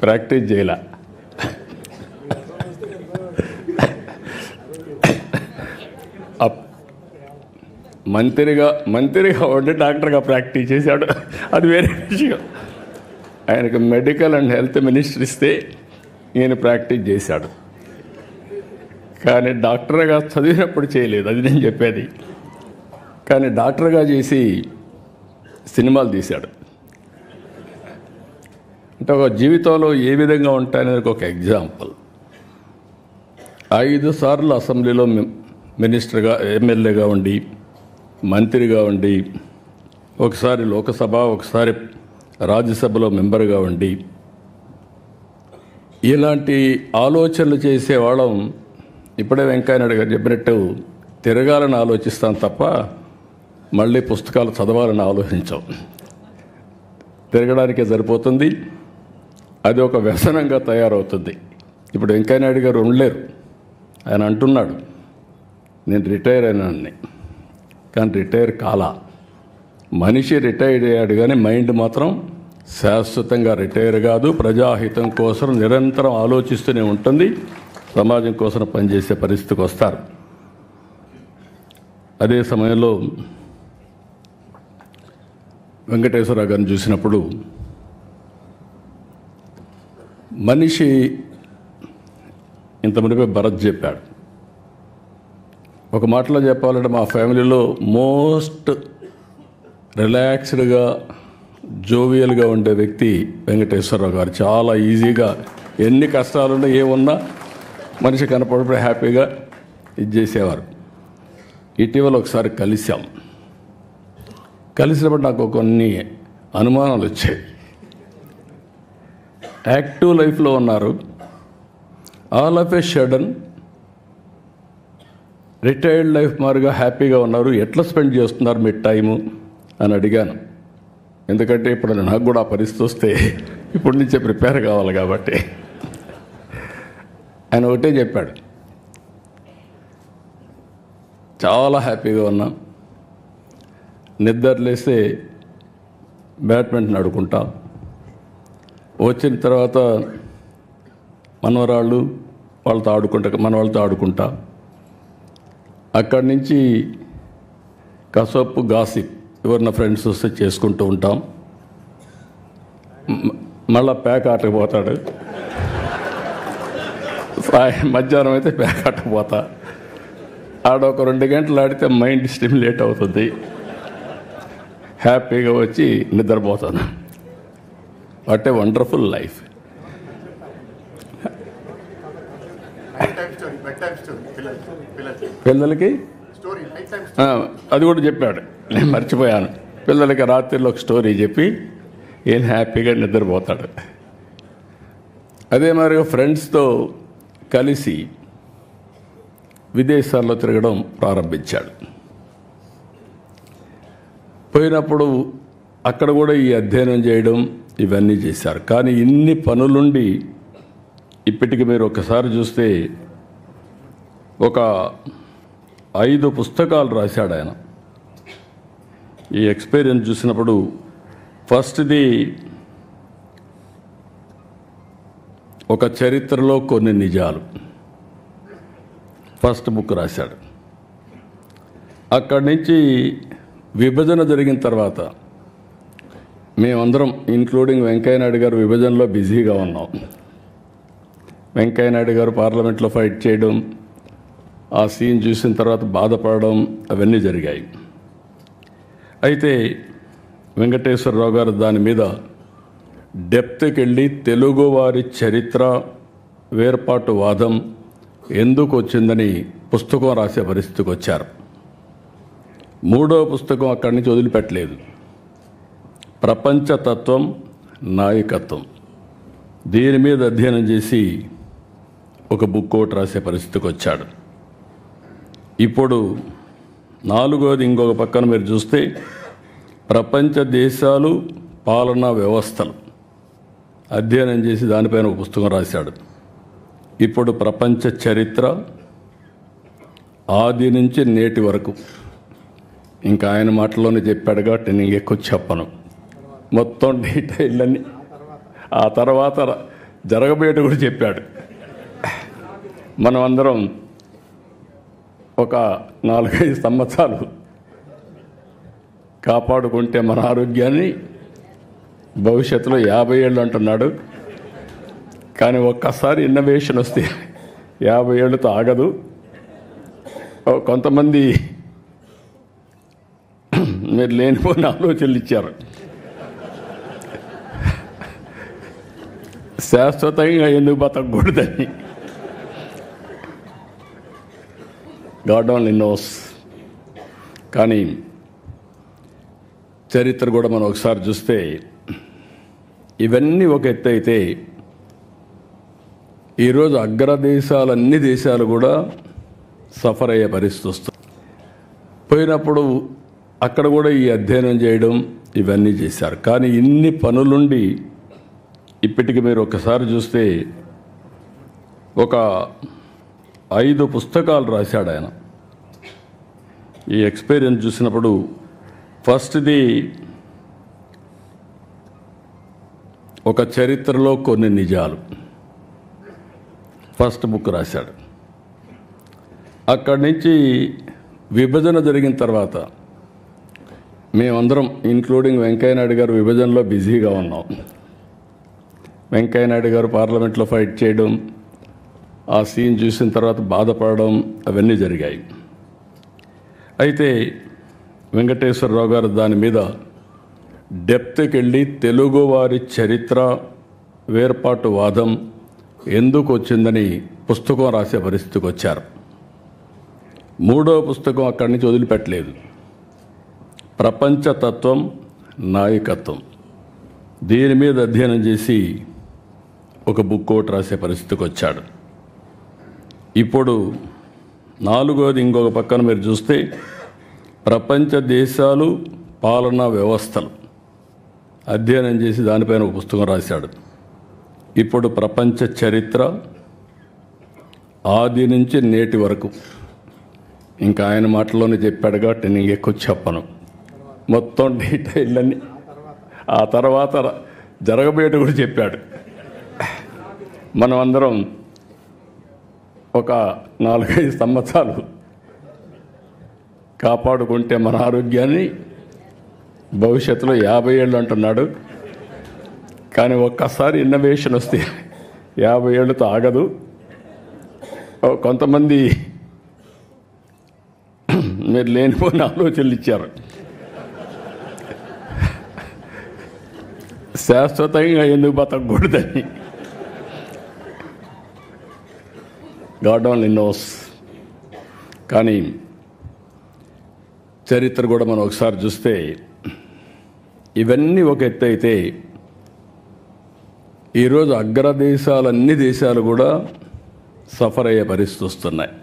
Practice చేయలే. మంత్రిగా ఉండి డాక్టర్గా ప్రాక్టీస్ చేశాడు, అది వేరే విషయం. ఆయనకు మెడికల్ అండ్ హెల్త్ మినిస్టర్ ఇస్తే ఈయన ప్రాక్టీస్ చేశాడు. కానీ డాక్టర్గా చదివినప్పుడు చేయలేదు, అది నేను చెప్పేది. కానీ డాక్టర్గా చేసి సినిమాలు తీశాడు. అంటే ఒక జీవితంలో ఏ విధంగా ఉంటాయనేది ఒక ఎగ్జాంపుల్. 5 సార్లు అసెంబ్లీలో మినిస్టర్గా, ఎమ్మెల్యేగా ఉండి, మంత్రిగా ఉండి, ఒకసారి లోకసభ, ఒకసారి రాజ్యసభలో మెంబర్గా ఉండి, ఇలాంటి ఆలోచనలు చేసేవాళ్ళం ఇప్పుడే వెంకయ్యనాయుడు గారు చెప్పినట్టు తిరగాలని ఆలోచిస్తాం తప్ప మళ్ళీ పుస్తకాలు చదవాలని ఆలోచించాం. తిరగడానికే సరిపోతుంది, అది ఒక వ్యసనంగా తయారవుతుంది. ఇప్పుడు వెంకయ్యనాయుడు గారు ఉండలేరు. ఆయన అంటున్నాడు, నేను రిటైర్ అయినాన్ని, కానీ రిటైర్ కాలా. మనిషి రిటైర్ అయ్యాడు కానీ మైండ్ మాత్రం శాశ్వతంగా రిటైర్ కాదు. ప్రజాహితం కోసం నిరంతరం ఆలోచిస్తూనే ఉంటుంది, సమాజం కోసం పనిచేసే పరిస్థితికి వస్తారు. అదే సమయంలో వెంకటేశ్వరరావు గారిని చూసినప్పుడు మనిషి ఇంత మునిపే భరత్ చెప్పాడు. ఒక మాటలో చెప్పాలంటే మా ఫ్యామిలీలో మోస్ట్ రిలాక్స్డ్గా, జోవియల్గా ఉండే వ్యక్తి వెంకటేశ్వరరావు గారు. చాలా ఈజీగా ఎన్ని కష్టాలున్నా ఏమున్నా మనిషి కనపడినప్పుడు హ్యాపీగా ఇది చేసేవారు. ఇటీవల ఒకసారి కలిసినప్పుడు నాకు కొన్ని అనుమానాలు వచ్చాయి. యాక్టివ్ లైఫ్లో ఉన్నారు, all of A sudden retired life మారుగా హ్యాపీగా ఉన్నారు, ఎట్లా స్పెండ్ చేస్తున్నారు మీ టైము అని అడిగాను. ఎందుకంటే ఇప్పుడు నాకు కూడా ఆ పరిస్థితి వస్తే ఇప్పటి నుంచే ప్రిపేర్ కావాలి కాబట్టి. ఆయన ఒకటే చెప్పాడు, చాలా హ్యాపీగా ఉన్నాం, నిద్రలేస్తే బ్యాడ్మింటన్ ఆడుకుంటా, వచ్చిన తర్వాత మనవరాళ్ళు వాళ్ళతో ఆడుకుంటా, అక్కడి నుంచి కసపు గాసిప్ ఎవరిన ఫ్రెండ్స్ వస్తే చేసుకుంటూ ఉంటాం. మళ్ళా ప్యాక్ ఆటకు పోతాడు, మధ్యాహ్నం అయితే ప్యాక్ ఆటకు పోతా, ఆడ ఒక 2 గంటలు ఆడితే మైండ్ స్టిమ్యులేట్ అవుతుంది, హ్యాపీగా వచ్చి నిద్రపోతాను. What a wonderful life. పిల్లలకి అది కూడా చెప్పాడు, నేను మర్చిపోయాను. పిల్లలకి రాత్రిలో ఒక స్టోరీ చెప్పి ఈయన హ్యాపీగా నిద్రపోతాడు. అదే మరి ఫ్రెండ్స్తో కలిసి విదేశాల్లో తిరగడం ప్రారంభించాడు. పోయినప్పుడు అక్కడ కూడా ఈ అధ్యయనం చేయడం ఇవన్నీ చేశారు. కానీ ఇన్ని పనులుండి ఇప్పటికి మీరు ఒకసారి చూస్తే ఒక 5 పుస్తకాలు రాశాడు ఆయన. ఈ ఎక్స్పీరియన్స్ చూసినప్పుడు ఫస్ట్ది ఒక చరిత్రలో కొన్ని నిజాలు, ఫస్ట్ బుక్ రాశాడు. అక్కడి నుంచి విభజన జరిగిన తర్వాత మేమందరం ఇంక్లూడింగ్ వెంకయ్యనాయుడు గారు విభజనలో బిజీగా ఉన్నాం. వెంకయ్యనాయుడు గారు పార్లమెంట్లో ఫైట్ చేయడం, ఆ సీన్ చూసిన తర్వాత బాధపడడం అవన్నీ జరిగాయి. అయితే వెంకటేశ్వరరావు గారు దాని మీద డెప్త్కి వెళ్ళి తెలుగువారి చరిత్ర, వేర్పాటు వాదం ఎందుకు వచ్చిందని పుస్తకం రాసే పరిస్థితికి వచ్చారు. 3వ పుస్తకం అక్కడి నుంచి వదిలిపెట్టలేదు, ప్రపంచతత్వం, నాయకత్వం. దీని మీద అధ్యయనం చేసి ఒక బుక్ ఒకటి రాసే పరిస్థితికి వచ్చాడు. ఇప్పుడు 4వది ఇంకొక పక్కన మీరు చూస్తే ప్రపంచ దేశాలు, పాలనా వ్యవస్థలు అధ్యయనం చేసి దానిపైన ఒక పుస్తకం రాశాడు. ఇప్పుడు ప్రపంచ చరిత్ర ఆది నుంచి నేటి వరకు, ఇంకా ఆయన మాటల్లోనే చెప్పాడు కాబట్టి నేను ఎక్కువ చెప్పను, మొత్తం డీటెయిల్ అన్ని. ఆ తర్వాత జరగబోయేట కూడా చెప్పాడు. మనం అందరం ఒక 4-5 సంవత్సరాలు కాపాడుకుంటే మన ఆరోగ్యాన్ని భవిష్యత్తులో 50 ఏళ్ళు అంటున్నాడు. కానీ ఒక్కసారి ఇన్నోవేషన్ వస్తే 50 ఏళ్ళతో ఆగదు. కొంతమంది మీరు లేనిపోయిన ఆలోచనలు ఇచ్చారు. శాశ్వతంగా ఎందుకు బతకూడదని. God only knows. కానీ చరిత్ర కూడా మనం ఒకసారి చూస్తే ఇవన్నీ ఒక ఎత్తు అయితే ఈరోజు అగ్రదేశాలు అన్ని దేశాలు కూడా సఫర్ అయ్యే పరిస్థితి వస్తుంది. పోయినప్పుడు అక్కడ కూడా ఈ అధ్యయనం చేయడం ఇవన్నీ చేశారు. కానీ ఇన్ని పనులుండి ఇప్పటికి మీరు ఒకసారి చూస్తే ఒక 5 పుస్తకాలు రాశాడు ఆయన. ఈ ఎక్స్పీరియన్స్ చూసినప్పుడు ఫస్ట్ది ఒక చరిత్రలో కొన్ని నిజాలు, ఫస్ట్ బుక్ రాశాడు. అక్కడి నుంచి విభజన జరిగిన తర్వాత మేమందరం ఇంక్లూడింగ్ వెంకయ్యనాయుడు గారు విభజనలో బిజీగా ఉన్నాం. వెంకయ్యనాయుడు గారు పార్లమెంట్లో ఫైట్ చేయడం, ఆ సీన్ చూసిన తర్వాత బాధపడడం అవన్నీ జరిగాయి. అయితే వెంకటేశ్వరరావు గారు దాని మీద డెప్త్కి వెళ్ళి తెలుగువారి చరిత్ర వేర్పాటు వాదం ఎందుకు వచ్చిందని పుస్తకం రాసే పరిస్థితికి వచ్చారు. 3వ పుస్తకం అక్కడి నుంచి వదిలిపెట్టలేదు. ప్రపంచతత్వం, నాయకత్వం, దీని మీద అధ్యయనం చేసి ఒక బుక్ ఒకటి రాసే పరిస్థితికి వచ్చాడు. ఇప్పుడు 4వది ఇంకొక పక్కన మీరు చూస్తే ప్రపంచ దేశాలు, పాలనా వ్యవస్థలు అధ్యయనం చేసి దానిపైన ఒక పుస్తకం రాశాడు. ఇప్పుడు ప్రపంచ చరిత్ర ఆది నుంచి నేటి వరకు, ఇంకా ఆయన మాటల్లోనే చెప్పాడు కాబట్టి నేను ఎక్కువ చెప్పను, మొత్తం డీటెయిల్ అన్ని ఆ తర్వాత జరగబోయేట కూడా చెప్పాడు. మనం అందరం ఒక 4-5 సంవత్సరాలు కాపాడుకుంటే మన ఆరోగ్యాన్ని భవిష్యత్తులో 50 ఏళ్ళు అంటున్నాడు. కానీ ఒక్కసారి ఇన్నోవేషన్ వస్తే 50 ఏళ్ళతో ఆగదు. కొంతమంది మీరు లేనిపోయిన ఆలోచనలు ఇచ్చారు. శాశ్వతంగా ఎందుకు బతకూడదని. God only knows. కానీ చరిత్ర కూడా మనం ఒకసారి చూస్తే ఇవన్నీ ఒక ఎత్తు అయితే ఈరోజు అగ్రదేశాలు అన్ని దేశాలు కూడా సఫర్ అయ్యే పరిస్థితి వస్తున్నాయి.